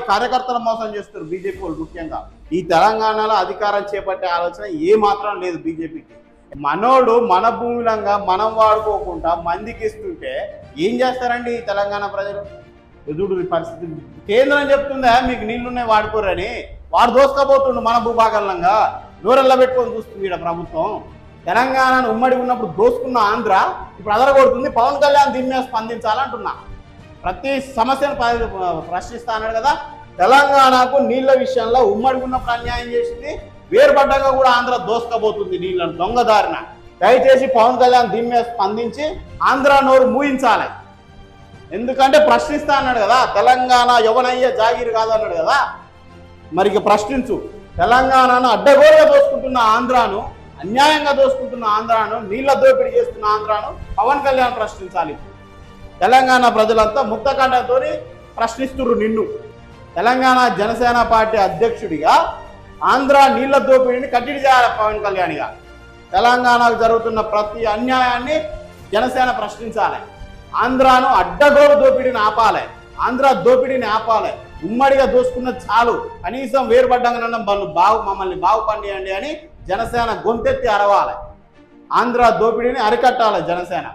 కార్యకర్తల మోసం చేస్తారు బీజేపీ వాళ్ళు. ముఖ్యంగా ఈ తెలంగాణలో అధికారం చేపట్టే ఆలోచన ఏ మాత్రం లేదు బీజేపీకి. మనోడు మన భూమిలంగా మనం వాడుకోకుండా మందికి ఇస్తుంటే ఏం చేస్తారండి ఈ తెలంగాణ ప్రజలు? ఎదుడు పరిస్థితి. కేంద్రం చెప్తుందా మీకు నీళ్లున్నాయి వాడుకోరని, వాడు దోసుకపోతుండు మన భూభాగంగా. నూరెల్లా పెట్టుకొని చూస్తుంది ఈడ ప్రభుత్వం. తెలంగాణను ఉమ్మడి ఉన్నప్పుడు దోసుకున్న ఆంధ్ర ఇప్పుడు అదరగొడుతుంది. పవన్ కళ్యాణ్ దీని మీద స్పందించాలంటున్నా. ప్రతి సమస్యను ప్రశ్నిస్తా అన్నాడు కదా. తెలంగాణకు నీళ్ల విషయంలో ఉమ్మడి ఉన్నప్పుడు అన్యాయం చేసింది, వేరుపడ్డాక కూడా ఆంధ్ర దోసుకపోతుంది నీళ్లను దొంగదారిన. దయచేసి పవన్ కళ్యాణ్ దీని మీద స్పందించి ఆంధ్ర నోరు మూయించాలి. ఎందుకంటే ప్రశ్నిస్తా అన్నాడు కదా, తెలంగాణ ఎవనయ్యే జాగీరు కాదన్నాడు కదా. మరి ఇక ప్రశ్నించు. తెలంగాణను అడ్డగోలుగా దోసుకుంటున్న ఆంధ్రాను, అన్యాయంగా దోసుకుంటున్న ఆంధ్రాను, నీళ్ల దోపిడీ చేస్తున్న ఆంధ్రాను పవన్ కళ్యాణ్ ప్రశ్నించాలి. తెలంగాణ ప్రజలంతా ముక్తకంఠంతో ప్రశ్నిస్తున్నారు నిన్ను. తెలంగాణ జనసేన పార్టీ అధ్యక్షుడిగా ఆంధ్ర నీళ్ల దోపిడీని కట్టడి చేయాలి పవన్ కళ్యాణ్గా. తెలంగాణకు జరుగుతున్న ప్రతి అన్యాయాన్ని జనసేన ప్రశ్నించాలి. ఆంధ్రాను అడ్డగోలు దోపిడీని ఆపాలి, ఆంధ్ర దోపిడీని ఆపాలి. ఉమ్మడిగా దోసుకున్న చాలు, కనీసం వేరుపడ్డంగానన్నా మమ్మల్ని బాగుపడియండి అని జనసేన గొంతెత్తి అరవాలి. ఆంధ్ర దోపిడీని అరికట్టాలి జనసేన.